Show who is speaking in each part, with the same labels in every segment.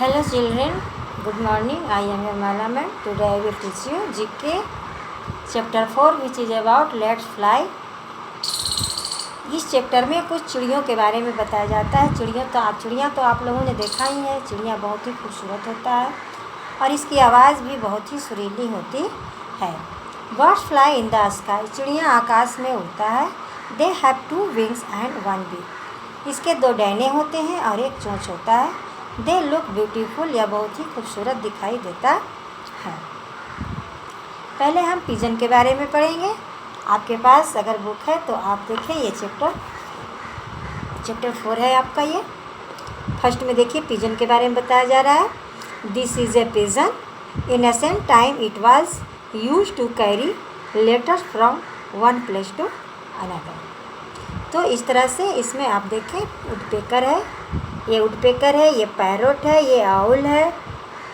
Speaker 1: Hello children, good morning. I am your Malaman. Today I will teach you GK chapter 4 which is about let's fly. इस chapter में कुछ चिड़ियों के बारे में बताया जाता है। चिड़िया तो आप लोगों ने देखा ही है। चिड़िया बहुत ही खूबसूरत होता है और इसकी आवाज़ भी बहुत ही सुरीली होती है। Birds fly in the sky, चिड़िया आकाश में उड़ता है। They have 2 wings and 1 beak, इसके 2 डैने होते हैं और एक चोंच होता है। दे लुक ब्यूटीफुल, यह बहुत ही खूबसूरत दिखाई देता है। पहले हम पिजन के बारे में पढ़ेंगे। आपके पास अगर बुक है तो आप देखें, ये चैप्टर 4 है आपका। ये फर्स्ट में देखिए पिजन के बारे में बताया जा रहा है। This is a pigeon. In ancient time it was used to carry letters from one place to another. तो इस तरह से इसमें आप देखें वुडपेकर है, ये वुडपेकर है, ये पैरोट है, ये आउल है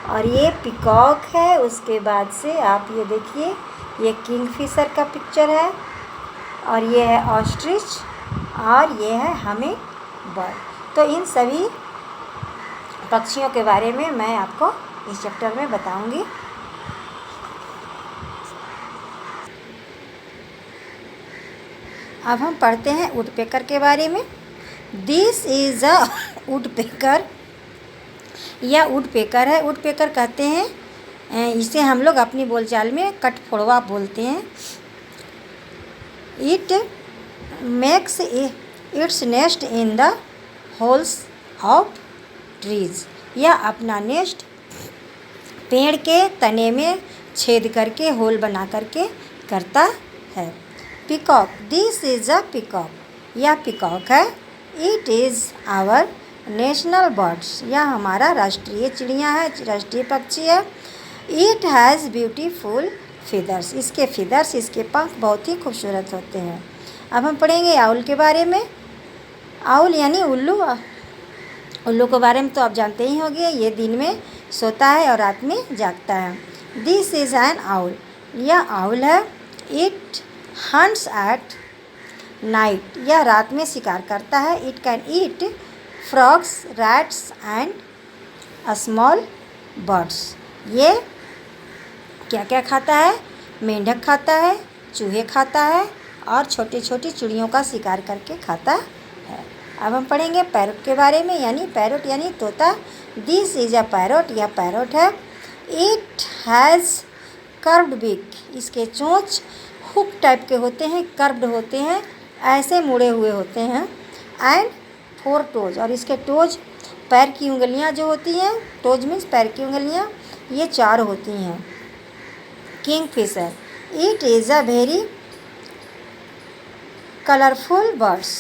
Speaker 1: और ये पिकॉक है। उसके बाद से आप ये देखिए, ये किंगफिशर का पिक्चर है और ये है ऑस्ट्रिच और ये है हमिंग बर्ड। तो इन सभी पक्षियों के बारे में मैं आपको इस चैप्टर में बताऊंगी। अब हम पढ़ते हैं वुडपेकर के बारे में। दिस इज़ अ वुडपेकर, यह वुडपेकर है। वुडपेकर कहते हैं, इसे हम लोग अपनी बोलचाल में कठफोड़वा बोलते हैं। It makes its nest in the holes of trees, यह अपना नेस्ट पेड़ के तने में छेद करके होल बना करके करता है। Peacock, this is a peacock, यह पिकॉक है। It is our national birds, यह हमारा राष्ट्रीय चिड़िया है, राष्ट्रीय पक्षी है। इट हैज़ ब्यूटीफुल फिदर्स, इसके फिदर्स, इसके पंख बहुत ही खूबसूरत होते हैं। अब हम पढ़ेंगे आउल के बारे में। आउल यानी उल्लू। उल्लू के बारे में तो आप जानते ही होंगे, ये दिन में सोता है और रात में जागता है। दिस इज़ एन आउल, यह आउल है। इट हंट्स एट नाइट, यह रात में शिकार करता है। It can eat frogs, rats and small birds, ये क्या क्या खाता है? मेंढक खाता है, चूहे खाता है और छोटी छोटी चिड़ियों का शिकार करके खाता है। अब हम पढ़ेंगे पैरोट के बारे में, यानी पैरोट यानी तोता। दिस इज़ अ पैरोट, यह पैरोट है। इट हैज़ कर्व्ड बीक, इसके चोंच हुक टाइप के होते हैं, कर्व्ड होते हैं, ऐसे मुड़े हुए होते हैं। एंड 4 टोज, और इसके टोज पैर की उंगलियां जो होती हैं, टोज मीन्स पैर की उंगलियां, ये 4 होती हैं। Kingfisher, it is a very colourful birds,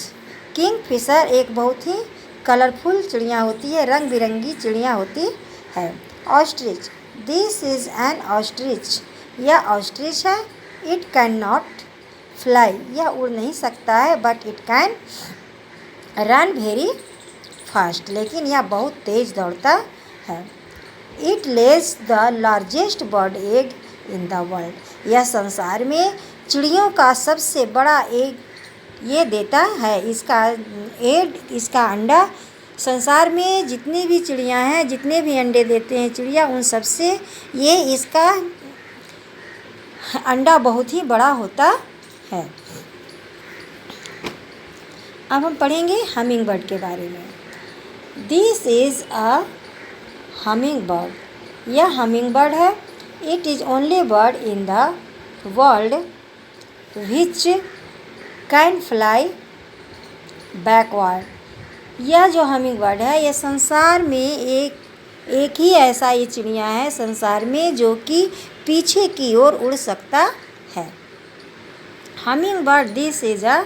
Speaker 1: Kingfisher एक बहुत ही कलरफुल चिड़िया होती है, रंग बिरंगी चिड़िया होती है। Ostrich, this is an ostrich, यह ऑस्ट्रिच है। इट कैन नॉट फ्लाई, यह उड़ नहीं सकता है। But it can run very fast, लेकिन यह बहुत तेज़ दौड़ता है। It Lay's the largest bird egg in the world, यह संसार में चिड़ियों का सबसे बड़ा एग ये देता है। इसका अंडा संसार में जितनी भी चिड़ियाँ हैं, जितने भी अंडे देते हैं चिड़िया, उन सबसे ये इसका अंडा बहुत ही बड़ा होता है। अब हम पढ़ेंगे हमिंग बर्ड के बारे में। This is a humming bird, यह हमिंग बर्ड है। It is only bird in the world which can fly backward, यह जो हमिंग बर्ड है, यह संसार में एक ही ऐसा ये चिड़िया है संसार में जो कि पीछे की ओर उड़ सकता है। Humming bird, this is a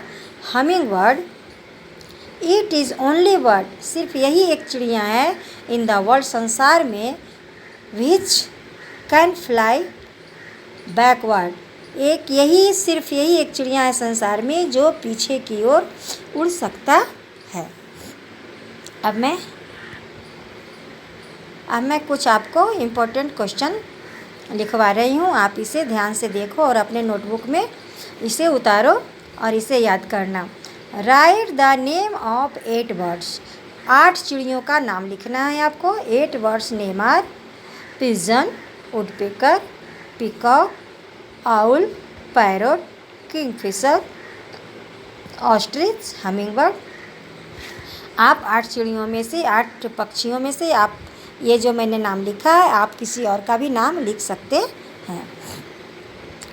Speaker 1: humming bird. It is only bird, सिर्फ यही एक चिड़िया है इन द वर्ल्ड संसार में, विच कैन फ्लाई बैकवर्ड, सिर्फ यही एक चिड़िया है संसार में जो पीछे की ओर उड़ सकता है। अब मैं कुछ आपको इम्पोर्टेंट क्वेश्चन लिखवा रही हूँ, आप इसे ध्यान से देखो और अपने नोटबुक में इसे उतारो और इसे याद करना। Write the name of 8 birds, 8 चिड़ियों का नाम लिखना है आपको। 8 words name are pigeon, woodpecker, peacock, owl, parrot, kingfisher, ostrich, hummingbird. आप 8 चिड़ियों में से, 8 पक्षियों में से आप ये जो मैंने नाम लिखा है, आप किसी और का भी नाम लिख सकते हैं।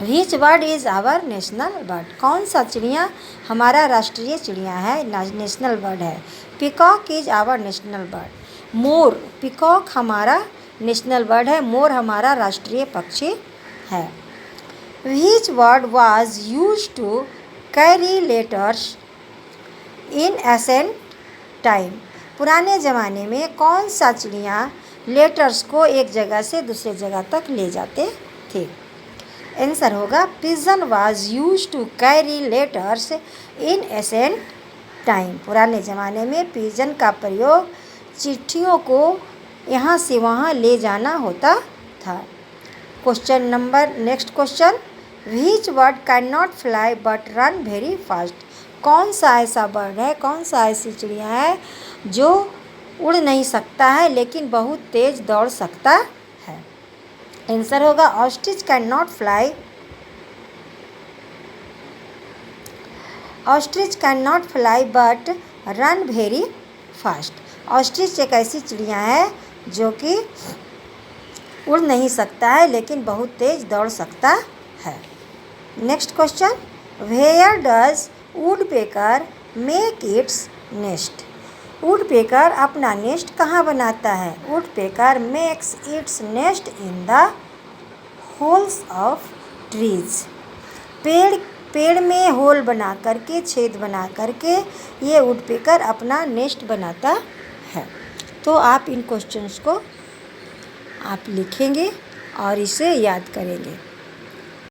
Speaker 1: Which bird is our national bird? कौन सा चिड़िया हमारा राष्ट्रीय चिड़िया है, नेशनल बर्ड है? Peacock is our national bird. मोर, पीकॉक हमारा नेशनल बर्ड है, मोर हमारा राष्ट्रीय पक्षी है। Which word was use to carry letters in ancient time? पुराने ज़माने में कौन सा चिड़िया लेटर्स को एक जगह से दूसरे जगह तक ले जाते थे? आंसर होगा pigeon was use to carry letters in ancient time. पुराने ज़माने में पिजन का प्रयोग चिट्ठियों को यहाँ से वहाँ ले जाना होता था। Next question, which bird can not fly but run very fast? कौन सा ऐसा बर्ड है, कौन सा ऐसी चिड़िया है जो उड़ नहीं सकता है लेकिन बहुत तेज़ दौड़ सकता है? आंसर होगा ostrich can not fly. Ostrich can not fly but run very fast. Ostrich एक ऐसी चिड़िया है जो कि उड़ नहीं सकता है लेकिन बहुत तेज़ दौड़ सकता है। Next question, where does woodpecker make its nest? Woodpecker अपना नेस्ट कहाँ बनाता है? Woodpecker makes its nest in the holes of trees. पेड़ में होल बना करके, छेद बना करके ये वुडपेकर अपना नेस्ट बनाता है। तो आप इन क्वेश्चंस को आप लिखेंगे और इसे याद करेंगे।